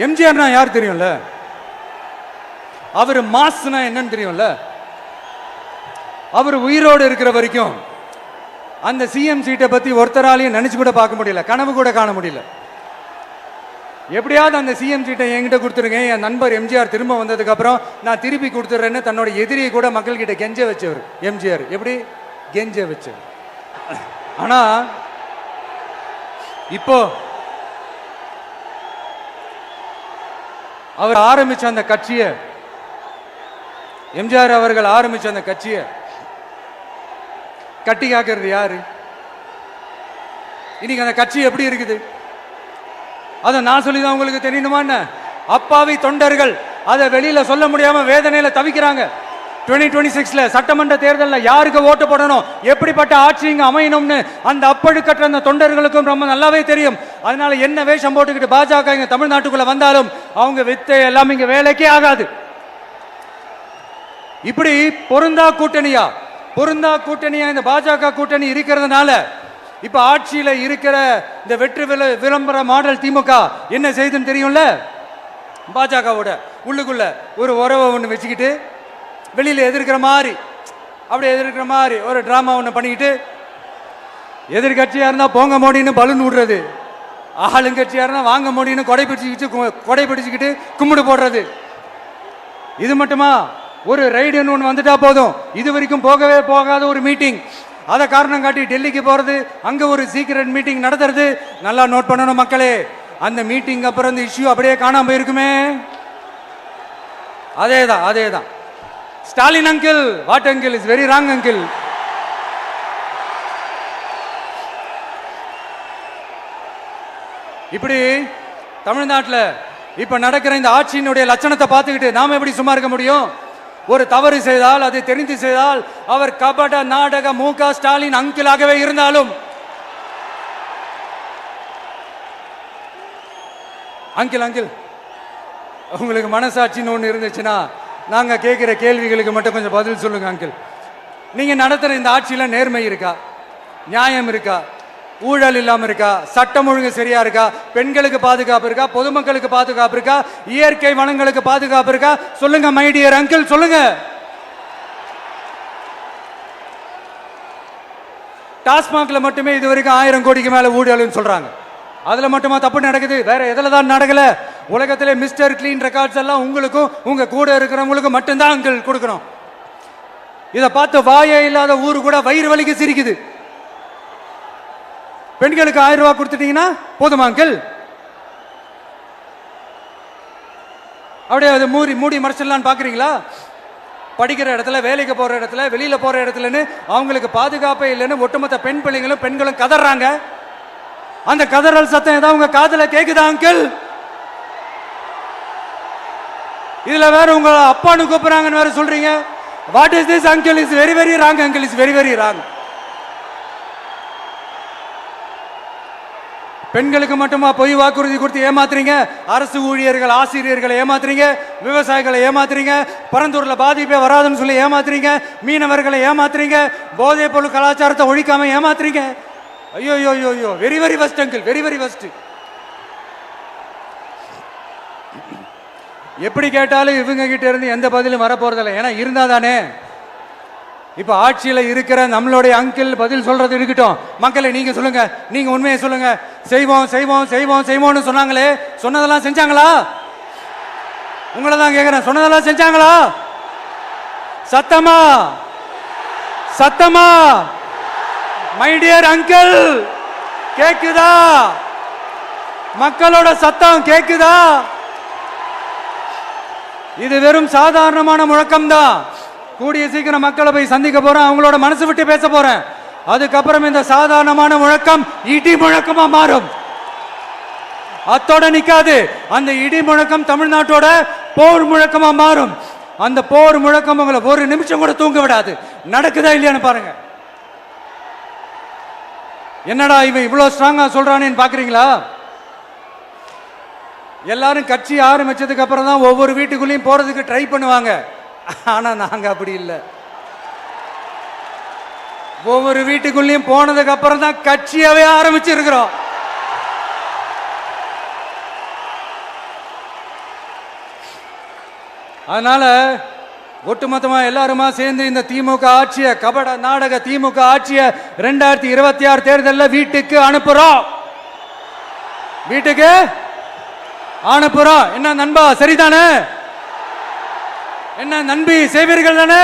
எம்ஜிஆர்னா யார் தெரியும்ல? அவர் மாஸ்னா என்னன்னு தெரியும்ல? அவர் உயிரோடு இருக்கிற வரைக்கும் அந்த சிஎம் சீட்டை பத்தி ஒருத்தராலையும் நினைச்சு கூட பார்க்க முடியல, கனவு கூட காண முடியல. எப்படியாவது அந்த சிஎம் சீட்டை என்கிட்ட கொடுத்துருங்க, என் நண்பர் எம்ஜிஆர் திரும்ப வந்ததுக்கு அப்புறம் நான் திருப்பி கொடுத்துட்றேன்னு தன்னோட எதிரியை கூட மக்கள் கிட்ட கெஞ்ச வச்சவர் எம்ஜிஆர். எப்படி கெஞ்ச வச்சவர். ஆனா இப்போ அவர் ஆரம்பிச்ச அந்த கட்சியை, எம்ஜிஆர் அவர்கள் ஆரம்பிச்ச அந்த கட்சியை கட்டி காக்கிறது யாரு? இன்னைக்கு அந்த கட்சி எப்படி இருக்குது? அதை நான் சொல்லிதான் உங்களுக்கு தெரியணுமா? அப்பாவி தொண்டர்கள் அதை வெளியில சொல்ல முடியாம வேதனையில தவிக்கிறாங்க. 2026 சட்டமன்ற தேர்தலில் யாருக்கு ஓட்டு போடணும், எப்படிப்பட்ட ஆட்சி இங்க அமையணும்னு அந்த அப்பழுக்கற்ற அந்த தொண்டர்களுக்கும் ரொம்ப நல்லாவே தெரியும். அதனால என்ன வேஷம் போட்டுக்கிட்டு பாஜக இங்க தமிழ்நாட்டுக்குள்ள வந்தாலும் அவங்க வித்தை எல்லாம் இங்க வேலைக்கே ஆகாது. இப்படி பொருந்தா கூட்டணியா இந்த பாஜக கூட்டணி இருக்கிறதுனால இப்ப ஆட்சியில இருக்கிற இந்த வெற்றி விளம்பர மாடல் திமுக என்ன செய்யுதுன்னு தெரியும்ல? பாஜகவோட உள்ளுக்குள்ள ஒரு உறவை ஒன்று வச்சுக்கிட்டு வெளியில எதிர்க்கிற மாதிரி ஒரு டிராமா ஒன்று பண்ணிக்கிட்டு, எதிர்கட்சியா இருந்தா போங்க மோடின்னு பலூன் விடுறது, ஆளுங்கட்சியா இருந்தா வாங்க மோடின்னு கொடை பிடிச்சுக்கிட்டு கும்பிடு போடுறது. இது மட்டுமா? ஒரு ரைடுன்னு ஒன்று வந்துட்டா போதும், இது வரைக்கும் போகவே போகாத ஒரு மீட்டிங், அதை காரணம் காட்டி டெல்லிக்கு போறது, அங்க ஒரு சீக்ரெட் மீட்டிங் நடத்துறது. நல்லா நோட் பண்ணணும் மக்களே, அந்த மீட்டிங் அப்புறம் இந்த இஷ்யூ அப்படியே காணாம போயிருக்குமே. அதேதான் Stalin uncle, what uncle is very wrong uncle. இப்படி தமிழ்நாட்டில் இப்ப நடக்கிற இந்த ஆட்சியினுடைய லட்சணத்தை பார்த்துக்கிட்டு நாம எப்படி சும்மா இருக்க முடியும்? ஒரு தவறு செய்தால், அதை தெரிந்து செய்தால், அவர் கபட நாடக மு.க. ஸ்டாலின் அங்கிளாகவே இருந்தாலும், அங்கிள் உங்களுக்கு மனசாட்சின்னு ஒன்று இருந்துச்சுன்னா நாங்க கேட்கிற கேள்விகளுக்கு மட்டும் கொஞ்சம் பதில் சொல்லுங்க அங்கிள். நீங்க நடத்துற இந்த ஆட்சியில நேர்மை இருக்கா, நியாயம் இருக்கா, ஊழல் இல்லாம இருக்கா, சட்டம் ஒழுங்கு சரியா இருக்கா, பெண்களுக்கு பாதுகாப்பு இருக்கா, பொதுமக்களுக்கு பாதுகாப்பு இருக்கா, இயற்கை வளங்களுக்கு பாதுகாப்பு இருக்கா? சொல்லுங்க மை டியர் அங்கிள், சொல்லுங்க. டாஸ்மாக்ல மட்டுமே இது வரைக்கும் 1000 கோடிக்கு மேல ஊழல்னு சொல்றாங்க. அதுல மட்டுமா தப்பு நடக்குது? வேற எதுல தான் நடக்கல? உலகத்திலே மிஸ்டர் கிளீன் ரெக்கார்ட்ஸ் எல்லாம் உங்களுக்கும் உங்க கூட இருக்கிறவங்களுக்கும் மட்டும்தான் அங்கிள் கொடுக்கணும். இதை பார்த்து வாயே இல்லாத ஊரு கூட வயிறு வலிக்கு சிரிக்குது. பெண்களுக்கு 1000 ரூபாய் கொடுத்துட்டீங்கன்னா போதுமா அங்கிள்? அப்படியே அது மூடி மறைச்சிடலான்னு பாக்குறீங்களா? படிக்கிற இடத்துல, வேலைக்கு போற இடத்துல, வெளியில போற இடத்துலன்னு அவங்களுக்கு பாதுகாப்பே இல்லைன்னு ஒட்டுமொத்த பெண்களும் கதறாங்க. அந்த கதறல் சத்தம் ஏதாவது உங்க காதுல கேக்குதா அங்கிள்? இதுல வேற உங்க அப்பான்னு கூப்பிடுறாங்கன்னு வேற சொல்றீங்க. What is this uncle? Is very very wrong uncle, is very very wrong. பெண்களுக்கு மட்டுமா பொய் வாக்குறுதி கொடுத்து ஏமாத்துறீங்க? அரசு ஊழியர்கள், ஆசிரியர்களை ஏமாத்துறீங்க, விவசாயிகளை ஏமாத்துறீங்க, பரந்தூர்ல பாதிப்பே வராதுன்னு சொல்லி ஏமாத்துறீங்க, மீனவர்களை ஏமாத்துறீங்க, போதைப் பொருள் கலாச்சாரத்தை ஒழிக்காம ஏமாத்துறீங்க. ஐயோ, very very first uncle, very very first. எப்படி கேட்டாலும் இவங்க கிட்ட இருந்து எந்த பதிலும் வரப்போறதில்லை. ஏன்னா இருந்தா தானே. இப்ப ஆட்சியில இருக்கிற நம்மளுடைய அங்கிள் பதில் சொல்றது இருக்கட்டும். மக்களை நீங்க சொல்லுங்க, நீங்க உண்மையை சொல்லுங்க. செய்வோம்னு சொன்னாங்களே, சொன்னதெல்லாம் செஞ்சாங்களா? உங்களை தான் கேட்கிறேன், சொன்னதெல்லாம் செஞ்சாங்களா? சத்தமா மை டியர் அங்கிள், கேக்குதா? மக்களோட சத்தம் கேக்குதா? இது வெறும் சாதாரணமான முழக்கம் தான். கூடிய சீக்கிரம் மக்களை போய் சந்திக்க போறேன், அவங்களோட மனசு விட்டு பேச போறேன். அதுக்கப்புறம் இந்த சாதாரணமான முழக்கம் இடி முழக்கமா மாறும். அத்தோட நிக்காது. அந்த இடி முழக்கம் தமிழ்நாட்டோட போர் முழக்கமா மாறும். அந்த போர் முழக்கம் உங்களை ஒரு நிமிஷம் கூட தூங்க விடாது. நடக்குதா இல்லையான்னு பாருங்க. என்னடா இவன் இவ்வளவு ஸ்ட்ராங்கா சொல்றானேன்னு பாக்குறீங்களா? எல்லாரும் கட்சி ஆரம்பிச்சதுக்கு அப்புறம் தான் ஒவ்வொரு வீட்டுக்குள்ளேயும் போறதுக்கு ட்ரை பண்ணுவாங்க. ஆனா நாங்க அப்படி இல்லை. ஒவ்வொரு வீட்டுக்குள்ளேயும் போனதுக்கு அப்புறம் தான் கட்சியாவே ஆரம்பிச்சிருக்கிறோம். அதனால ஒட்டுமொத்தமா எல்லாருமா சேர்ந்து இந்த திமுக ஆட்சிய கபட நாடக திமுக ஆட்சிய 2026 தேர்தலில் வீட்டுக்கு அனுப்புறோம். வீட்டுக்கு அனுப்புறோம். என்ன நண்பா, சரிதானே? என்ன நம்பி செய்வீர்கள் தானே?